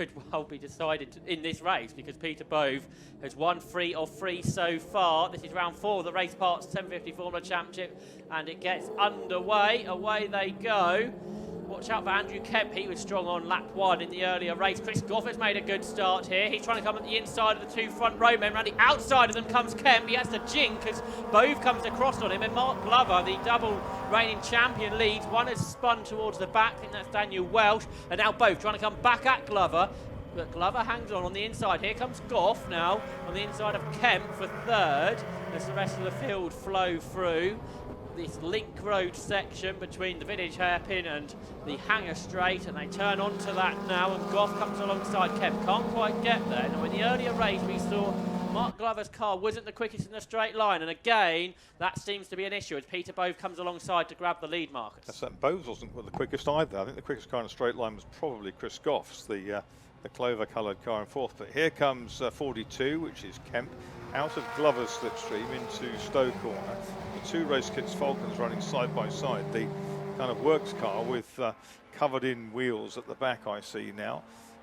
could well be decided in this race, because Peter Bove has won 3 of 3 so far. This is round 4 of the Raceparts 750 Formula Championship, and it gets underway. Away they go. Watch out for Andrew Kemp. He was strong on lap 1 in the earlier race. Chris Goff has made a good start here. He's trying to come at the inside of the 2 front row men. Around the outside of them comes Kemp. He has to jink as Bove comes across on him. And Mark Glover, the double reigning champion, leads. One has spun towards the back. I think that's Daniel Welsh. And now Bove trying to come back at Glover. But Glover hangs on the inside. Here comes Goff now on the inside of Kemp for 3rd as the rest of the field flow through this link road section between the village hairpin and the Hanger Straight, and they turn onto that now, and Goff comes alongside Kemp. Can't quite get there. Now, in the earlier race, we saw Mark Glover's car wasn't the quickest in the straight line, and again, that seems to be an issue as Peter Bove comes alongside to grab the lead, Marcus. That's that. Bove wasn't the quickest either. I think the quickest car in a straight line was probably Chris Goff's, the clover-coloured car in 4th. But here comes 42, which is Kemp, out of Glover's slipstream into Stowe Corner. The 2 Race Kits Falcons running side by side. The kind of works car with covered in wheels at the back I see now.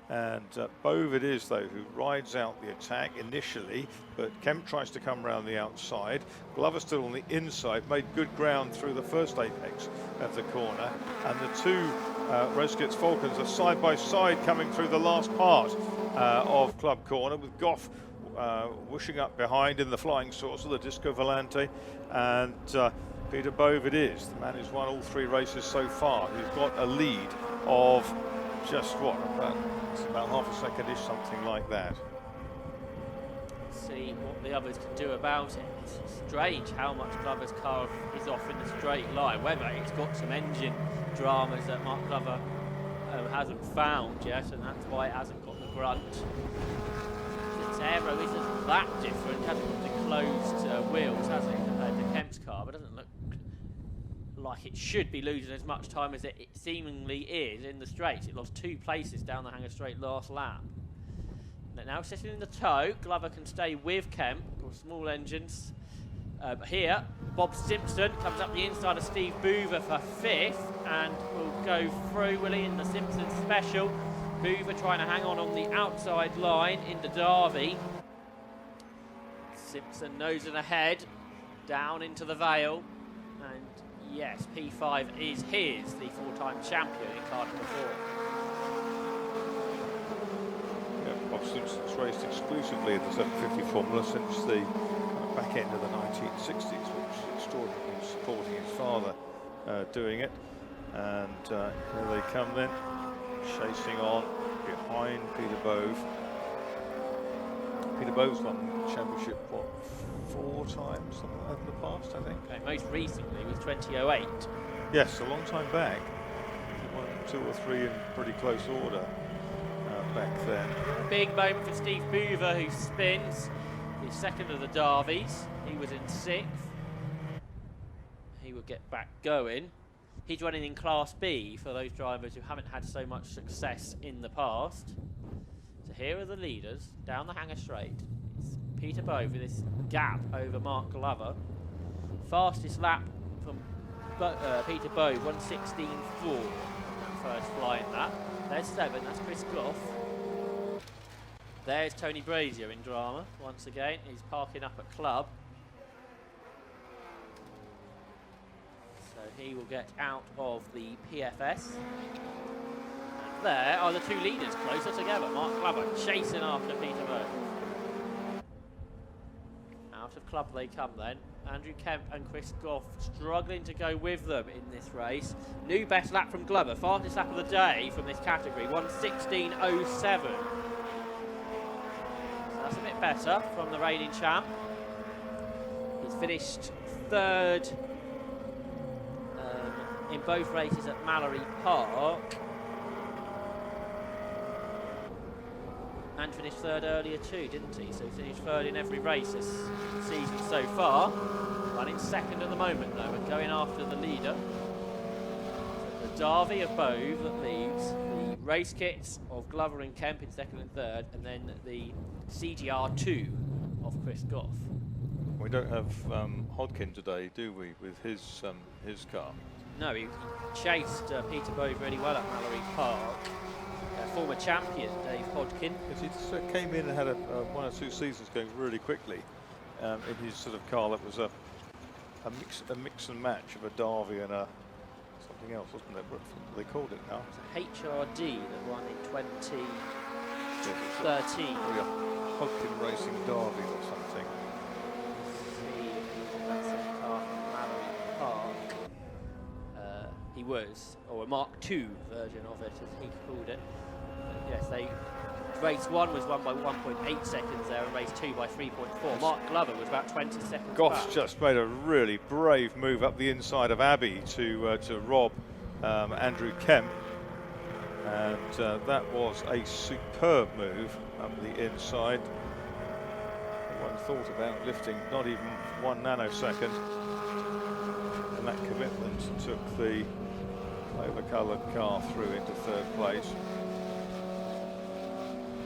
And Bove it is, though, who rides out the attack initially, but Kemp tries to come round the outside. Glover still on the inside, made good ground through the first apex of the corner. And the 2 Race Kits Falcons are side by side coming through the last part of Club Corner, with Goff whooshing up behind in the flying saucer, the Disco Volante, and Peter Bove it is, the man who's won all 3 races so far. He's got a lead of just what, about half a second-ish, something like that. See what the others can do about it. It's strange how much Glover's car is off in the straight line, whether it's got some engine dramas that Mark Glover hasn't found yet, and that's why it hasn't got the grunt. The aero isn't that different. It hasn't got the closed wheels, has it, compared to Kemp's car, but doesn't look like it should be losing as much time as it seemingly is in the straight. It lost 2 places down the Hanger Straight last lap. But now sitting in the tow, Glover can stay with Kemp, or small engines. Here, Bob Simpson comes up the inside of Steve Boover for 5th, and will go through, will he, in the Simpson Special. Boover trying to hang on the outside line into Derby. Simpson nosing ahead, down into the Vale, and yes, P5 is his, the 4-time champion in car number 4. Yeah, Bob Simpson's raced exclusively in the 750 Formula since the back end of the 1960s, which is extraordinary, supporting his father doing it. And here they come then, chasing on behind Peter Bove. Peter Bove's won the championship, what, 4 times, something like that in the past, I think? Okay, most recently was 2008. Yes, a long time back. He won 2 or 3 in pretty close order back then. Big moment for Steve Boover, who spins the 2nd of the Derbies. He was in 6th. He will get back going. He's running in Class B for those drivers who haven't had so much success in the past. So here are the leaders down the Hanger Straight. It's Peter Bove with this gap over Mark Glover. Fastest lap from Peter Bove, 1:16.4. First flying lap. There's 7, that's Chris Goff. There's Tony Brazier in drama once again. He's parking up at Club. He will get out of the PFS. And there are the 2 leaders closer together. Mark Glover chasing after Peter Bove. Out of Club they come then. Andrew Kemp and Chris Goff struggling to go with them in this race. New best lap from Glover. Fastest lap of the day from this category. 1:16.07. So that's a bit better from the reigning champ. He's finished 3rd in both races at Mallory Park, and finished 3rd earlier too, didn't he? So he finished 3rd in every race this season so far. Running 2nd at the moment though, and going after the leader. So the Derby of Bove that leads, the race kits of Glover and Kemp in 2nd and 3rd, and then the CGR2 of Chris Goff. We don't have Hodkin today, do we, with his car? No, he chased Peter Bove really well at Mallory Park. former champion Dave Hodkin. Yes, he just came in and had 1 or 2 seasons going really quickly in his sort of car that was a mix and match of a Derby and a something else, wasn't it? What they called it now? HRD that won in 2013. Oh, yeah. Hodkin Racing Derby or something. That's a car from Mallory Park. He was, or a Mark II version of it, as he called it. But yes, race 1 was won by 1.8 seconds there, and race 2 by 3.4. Mark Glover was about 20 seconds Goff's back. just made a really brave move up the inside of Abbey to rob Andrew Kemp, and that was a superb move up the inside. No one thought about lifting, not even 1 nanosecond, and that commitment took the over-coloured car through into 3rd place.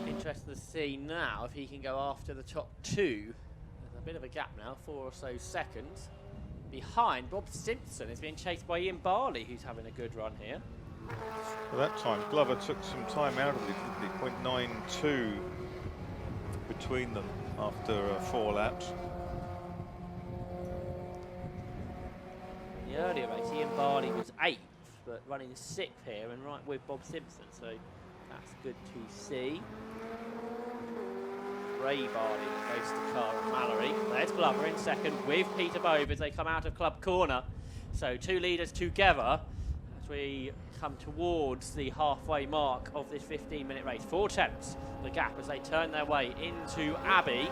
Interesting to see now if he can go after the top 2. There's a bit of a gap now, 4 or so seconds. Behind, Bob Simpson is being chased by Ian Barley, who's having a good run here. At that time, Glover took some time out of it, didn't he? 0.92 between them after 4 laps. In the earlier race, Ian Barley was 8th, but running 6th here and right with Bob Simpson, so that's good to see. Ray Barley goes to car of Mallory. There's Glover in 2nd with Peter Bove as they come out of Club Corner. So 2 leaders together as we come towards the halfway mark of this 15-minute race. 4 tenths the gap as they turn their way into Abbey.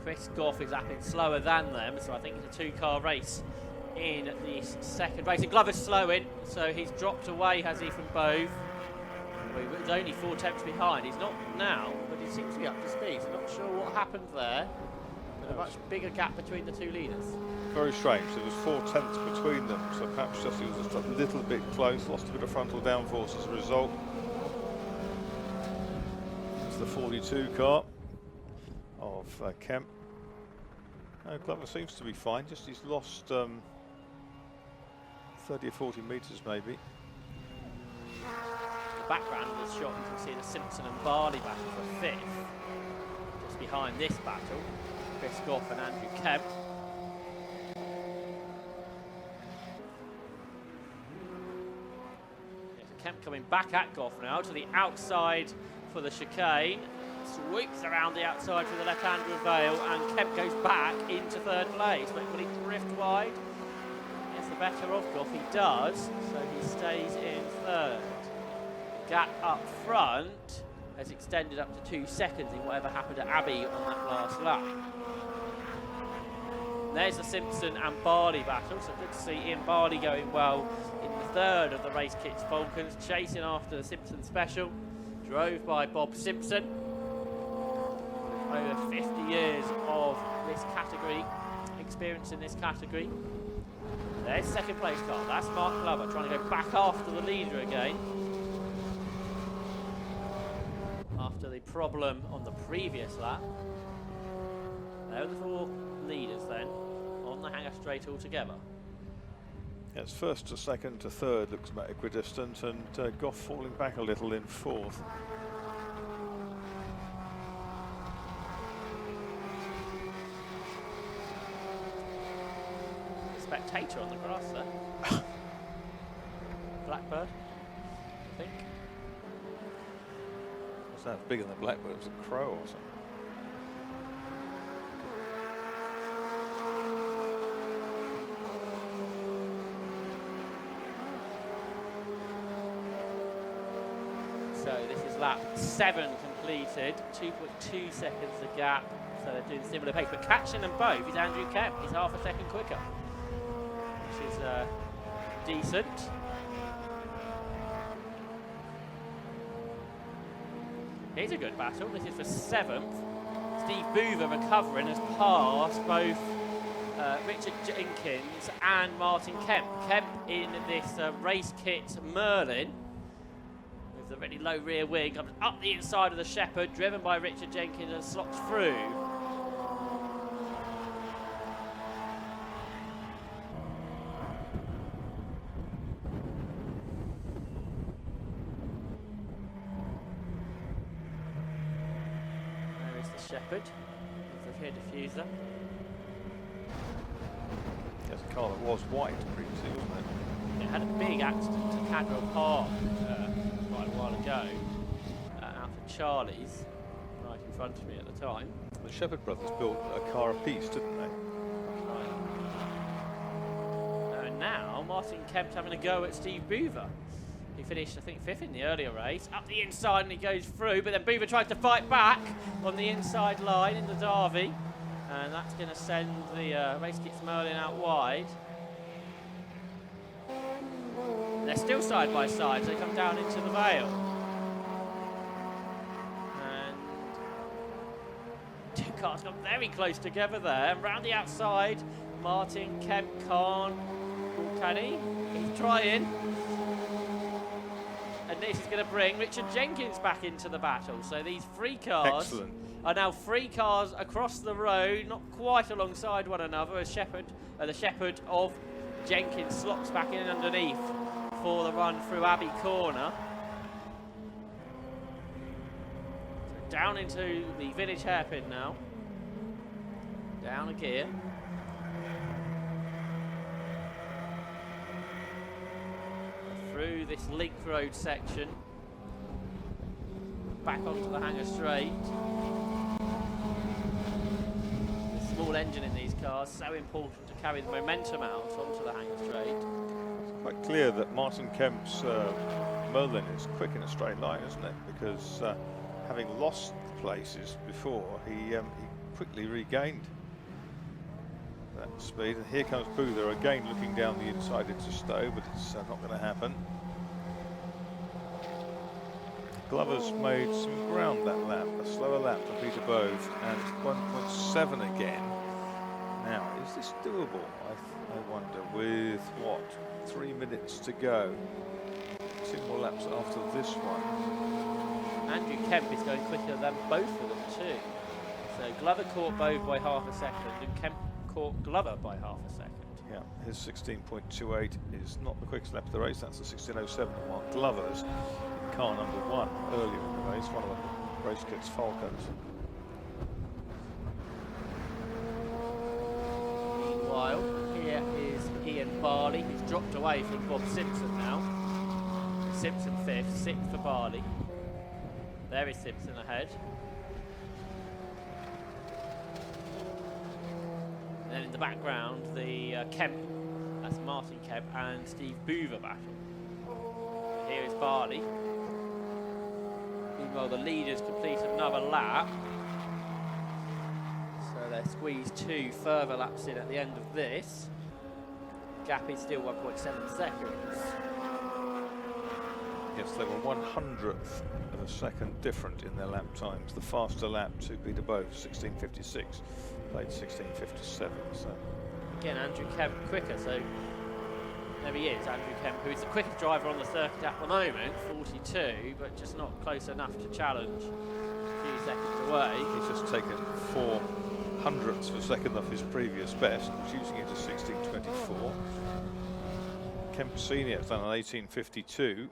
Chris Goff is lapping slower than them, so I think it's a 2-car race in the 2nd race. And Glover's slowing, so he's dropped away, has he, from Bove. He's only 4 tenths behind. He's not now, but he seems to be up to speed. So not sure what happened there, but a much bigger gap between the 2 leaders. Very strange. There was 4 tenths between them, so perhaps just he was just a little bit close, lost a bit of frontal downforce as a result. It's the 42 car of Kemp. Glover seems to be fine, just he's lost 30 or 40 metres maybe. The background of this shot, you can see the Simpson and Barley battle for 5th. Just behind this battle, Chris Goff and Andrew Kemp. There's Kemp coming back at Goff now to the outside for the chicane. Sweeps around the outside for the left-hander of Vale, and Kemp goes back into 3rd place. But will he drift wide? Gets the better of Goff, he does, so he stays in 3rd. Gap up front has extended up to 2 seconds in whatever happened to Abbey on that last lap. There's the Simpson and Barley battle, so good to see Ian Barley going well in the 3rd of the Race Kits Falcons, chasing after the Simpson Special, drove by Bob Simpson. Over 50 years of this category, experience in this category. There's 2nd place car, that's Mark Glover trying to go back after the leader again. After the problem on the previous lap. There are the 4 leaders then, on the hanger straight altogether. Yes, 1st to 2nd to 3rd looks about equidistant, and Goff falling back a little in 4th. Spectator on the grass there. Blackbird, I think. Sounds bigger than Blackbird, it was a crow or something. So this is lap 7 completed, 2.2 seconds the gap, so they're doing similar pace, but catching them both is Andrew Kemp. He's half a second quicker, which is decent. Here's a good battle. This is for 7th. Steve Boover recovering has passed both Richard Jenkins and Martin Kemp. Kemp in this race kit Merlin with the really low rear wing, comes up the inside of the Shepherd, driven by Richard Jenkins and slots through. Shepherd with the rear diffuser. There's a car that was white previously, wasn't it? It had a big accident at Cadwell Park quite a while ago out of Charlie's, right in front of me at the time. The Shepherd brothers built a car apiece, didn't they? And now Martin Kemp's having a go at Steve Boover. He finished, I think, 5th in the earlier race. Up the inside and he goes through, but then Boover tries to fight back on the inside line in the Derby. And that's going to send the Race Kits Merlin out wide. And they're still side by side, so they come down into the Vale. And two cars got very close together there. And round the outside, Martin Kemp, Khan, Can he's trying. And this is going to bring Richard Jenkins back into the battle. So these three cars are now 3 cars across the road, not quite alongside one another, as the Shepherd of Jenkins slots back in underneath for the run through Abbey Corner. So down into the village hairpin now. Down a gear. Through this link road section, back onto the Hangar Straight. The small engine in these cars, so important to carry the momentum out onto the Hangar Straight. It's quite clear that Martin Kemp's Merlin is quick in a straight line, isn't it? Because having lost places before, he quickly regained that speed. And here comes Boother again, looking down the inside into Stowe, but it's not going to happen. Glover's made some ground that lap, a slower lap than Peter Bove, and 1.7 again. Now, is this doable? I wonder, with what, 3 minutes to go? 2 more laps after this one. Andrew Kemp is going quicker than both of them too. So Glover caught Bove by half a second, and Kemp caught Glover by half a second. Yeah, his 16.28 is not the quickest lap of the race. That's the 16.07 while Glover's in car number 1 earlier in the race, one of the Race Kits Falcons. Meanwhile, here is Ian Barley, who's dropped away from Bob Simpson now. Simpson 5th, 6th for Barley. There is Simpson ahead. And then in the background, the Kemp, that's Martin Kemp, and Steve Boover battle. And here is Barley. Meanwhile, the leaders complete another lap. So they're squeezed 2 further laps in at the end of this. Gap is still 1.7 seconds. Yes, they were 100th of a second different in their lap times. The faster lap to Peter Bove, 16.56, played 16.57. So again, Andrew Kemp quicker, so there he is, Andrew Kemp, who is the quickest driver on the circuit at the moment, 42, but just not close enough to challenge. A few seconds away. He's just taken 4 hundredths of a second off his previous best, reducing it to 16.24. Kemp Senior has done an 18.52.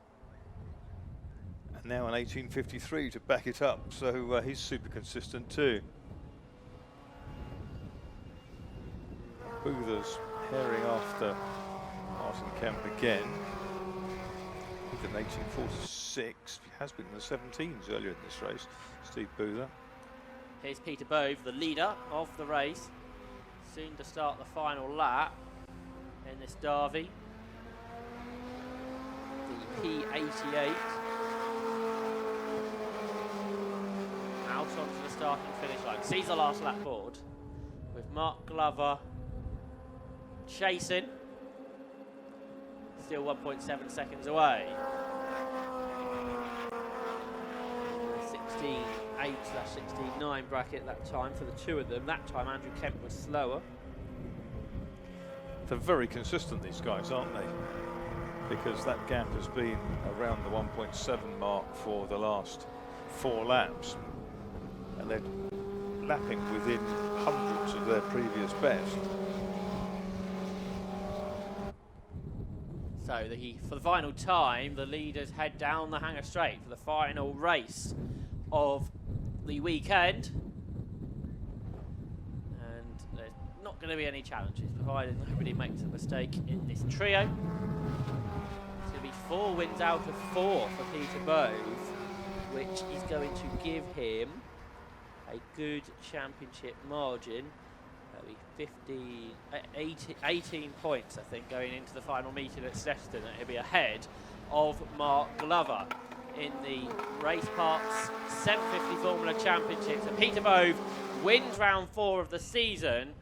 And now an 18.53 to back it up, so he's super consistent too. Boother's herring after Martin Kemp again with an 18.46. He has been in the 17s earlier in this race, Steve Boother. Here's Peter Bove, the leader of the race, soon to start the final lap in this Derby. The P88. Out onto the starting finish line. Sees the last lap board with Mark Glover chasing. Still 1.7 seconds away. 16.8/16.9 bracket that time for the two of them. That time Andrew Kemp was slower. They're very consistent, these guys, aren't they? Because that gap has been around the 1.7 mark for the last 4 laps. And they're lapping within hundredths of their previous best. So for the final time, the leaders head down the Hangar Straight for the final race of the weekend. going to be any challenges, provided nobody makes a mistake in this trio. It's going to be 4 wins out of 4 for Peter Bove, which is going to give him a good championship margin. That'll be 18 points, I think, going into the final meeting at Silverstone. He'll be ahead of Mark Glover in the Raceparts 750 Formula Championship. So Peter Bove wins round 4 of the season,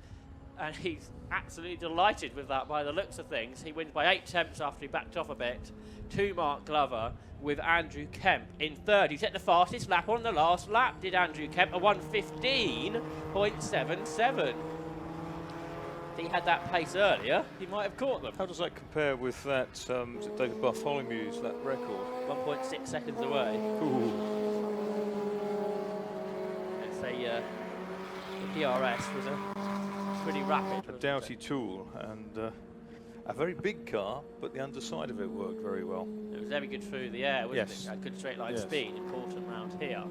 and he's absolutely delighted with that by the looks of things. He wins by 8 tenths after he backed off a bit to Mark Glover, with Andrew Kemp in third. He set the fastest lap on the last lap, did Andrew Kemp, a 1:15.77. If he had that pace earlier, he might have caught them. How does that compare with that, is it David Bartholomew's, that record? 1.6 seconds away. Ooh. Let's say the DRS was a pretty rapid. A doughty tool, and a very big car, but the underside of it worked very well. It was very good through the air, wasn't Yes. it? A good straight line speed, important round here.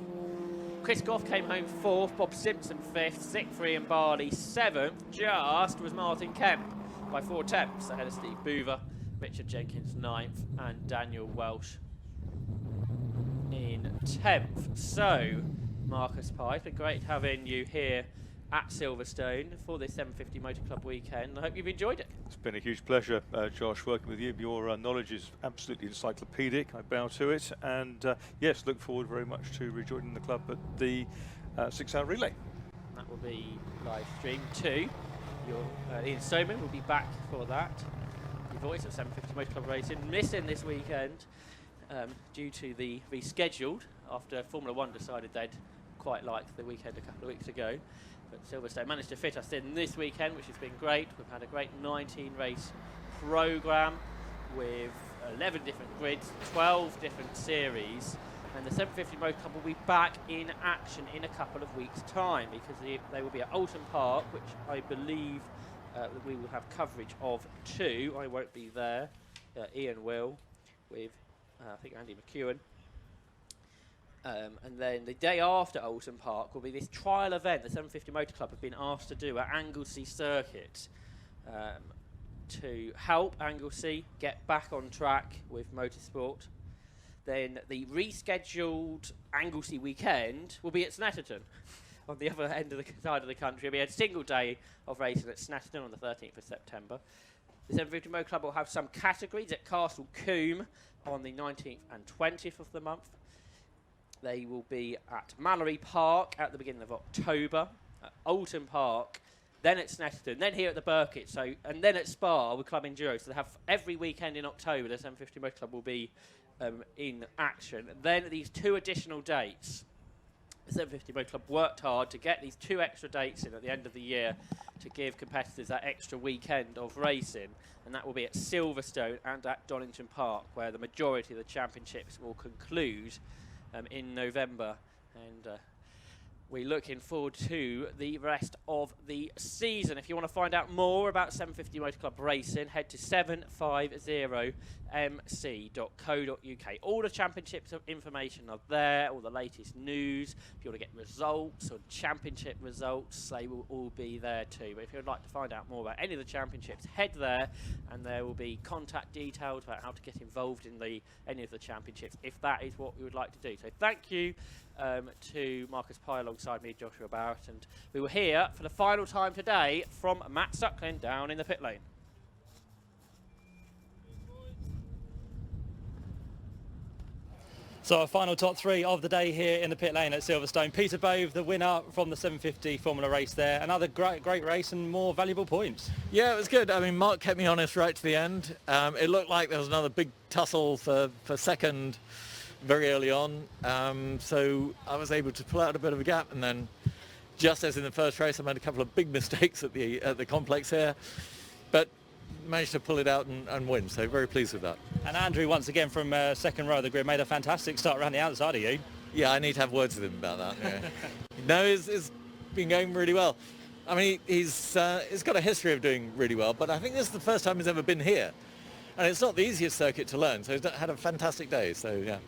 Chris Goff came home 4th, Bob Simpson 5th, Siegfried and Barley 7th, just was Martin Kemp by 4 tenths ahead of Steve Boover, Richard Jenkins 9th, and Daniel Welsh in 10th. So, Marcus Pye, it's been great having you here at Silverstone for this 750 Motor Club weekend. I hope you've enjoyed it. It's been a huge pleasure, Josh, working with you. Your knowledge is absolutely encyclopedic. I bow to it, and yes, look forward very much to rejoining the club at the 6-hour relay. That will be live stream too. Ian Stoneman will be back for that. Your voice at 750 Motor Club Racing, missing this weekend due to the rescheduled after Formula 1 decided they'd quite like the weekend a couple of weeks ago. But Silverstone managed to fit us in this weekend, which has been great. We've had a great 19 race programme with 11 different grids, 12 different series, and the 750 Motor Club will be back in action in a couple of weeks' time, because they will be at Oulton Park, which I believe that we will have coverage of too. I won't be there. Ian will, with I think Andy McEwen. And then the day after Oulton Park will be this trial event the 750 Motor Club have been asked to do at Anglesey Circuit to help Anglesey get back on track with motorsport. Then the rescheduled Anglesey weekend will be at Snetterton on the other end of the side of the country. We had a single day of racing at Snetterton on the 13th of September. The 750 Motor Club will have some categories at Castle Combe on the 19th and 20th of the month. They will be at Mallory Park at the beginning of October, at Oulton Park, then at Snetterton, then here at the Burkitt, and then at Spa with Club Enduro. So they have every weekend in October, the 750 Motor Club will be in action. Then these 2 additional dates. The 750 Motor Club worked hard to get these 2 extra dates in at the end of the year to give competitors that extra weekend of racing, and that will be at Silverstone and at Donington Park, where the majority of the championships will conclude in November, and we're looking forward to the rest of the season. If you want to find out more about 750 Motor Club Racing, head to 750mc.co.uk. All the championships information are there, all the latest news. If you want to get results or championship results, they will all be there too. But if you'd like to find out more about any of the championships, head there, and there will be contact details about how to get involved in any of the championships, if that is what you would like to do. So thank you to Marcus Pye alongside me, Joshua Barrett, and we will hear for the final time today from Matt Suckling down in the pit lane. So our final top 3 of the day here in the pit lane at Silverstone. Peter Bove, the winner from the 750 Formula race there. Another great race and more valuable points. Yeah, it was good. I mean, Mark kept me honest right to the end. It looked like there was another big tussle for second very early on. So I was able to pull out a bit of a gap, and then just as in the first race, I made a couple of big mistakes at the complex here, but managed to pull it out and win. So very pleased with that. And Andrew, once again from second row of the grid, made a fantastic start around the outside of you. Yeah, I need to have words with him about that. Yeah. No, it's been going really well. I mean, he's got a history of doing really well, but I think this is the first time he's ever been here. And it's not the easiest circuit to learn, so he's had a fantastic day, so yeah.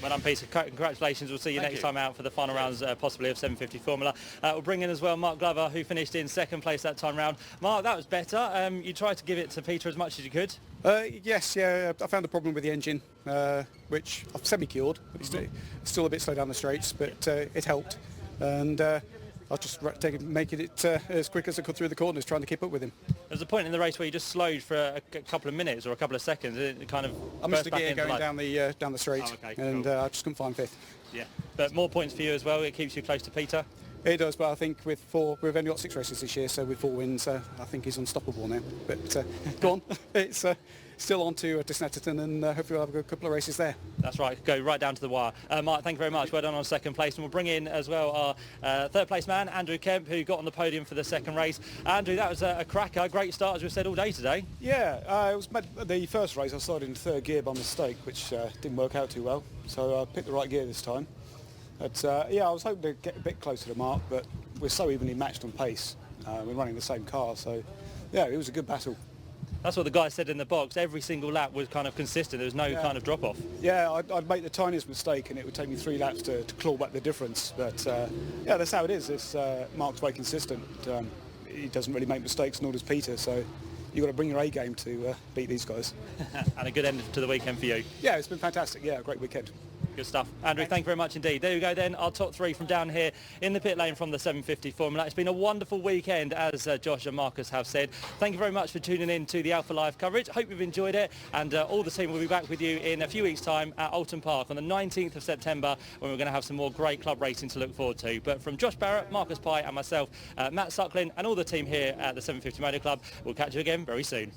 Well done, Peter. Congratulations. We'll see you Thank next you. time out for the final rounds, possibly of 750 Formula. We'll bring in as well Mark Glover, who finished in second place that time round. Mark, that was better. You tried to give it to Peter as much as you could. Yes, yeah, I found a problem with the engine, which I've semi-cured, but it's still a bit slow down the straights, but it helped. And I was just making it as quick as I could through the corners, trying to keep up with him. There was a point in the race where you just slowed for a couple of minutes or a couple of seconds. It kind of I missed burst a back gear into going life. down the straight, Oh, okay, and cool. I just couldn't find fifth. Yeah, but more points for you as well. It keeps you close to Peter. It does, but I think we've only got 6 races this year, so with 4 wins, I think he's unstoppable now. But go on, it's still on to Snetterton, and hopefully we'll have a couple of races there. That's right, go right down to the wire. Mark, thank you very much. Well done on second place. And we'll bring in as well our third place man, Andrew Kemp, who got on the podium for the second race. Andrew, that was a cracker. Great start, as we've said all day today. Yeah, it was the first race I started in third gear by mistake, which didn't work out too well. So I picked the right gear this time. But yeah, I was hoping to get a bit closer to Mark, but we're so evenly matched on pace. We're running the same car, so yeah, it was a good battle. That's what the guy said in the box. Every single lap was kind of consistent. There was no kind of drop-off. Yeah, I'd make the tiniest mistake and it would take me 3 laps to claw back the difference. But yeah, that's how it is. Mark's very consistent. He doesn't really make mistakes, nor does Peter. So you've got to bring your A game to beat these guys. And a good end to the weekend for you. Yeah, it's been fantastic. Yeah, great weekend. Good stuff. Andrew, thank you very much indeed. There we go then, our top 3 from down here in the pit lane from the 750 Formula. It's been a wonderful weekend, as Josh and Marcus have said. Thank you very much for tuning in to the Alpha Live coverage. Hope you've enjoyed it, and all the team will be back with you in a few weeks' time at Alton Park on the 19th of September, when we're going to have some more great club racing to look forward to. But from Josh Barrett, Marcus Pye and myself, Matt Suckling and all the team here at the 750 Motor Club, we'll catch you again very soon.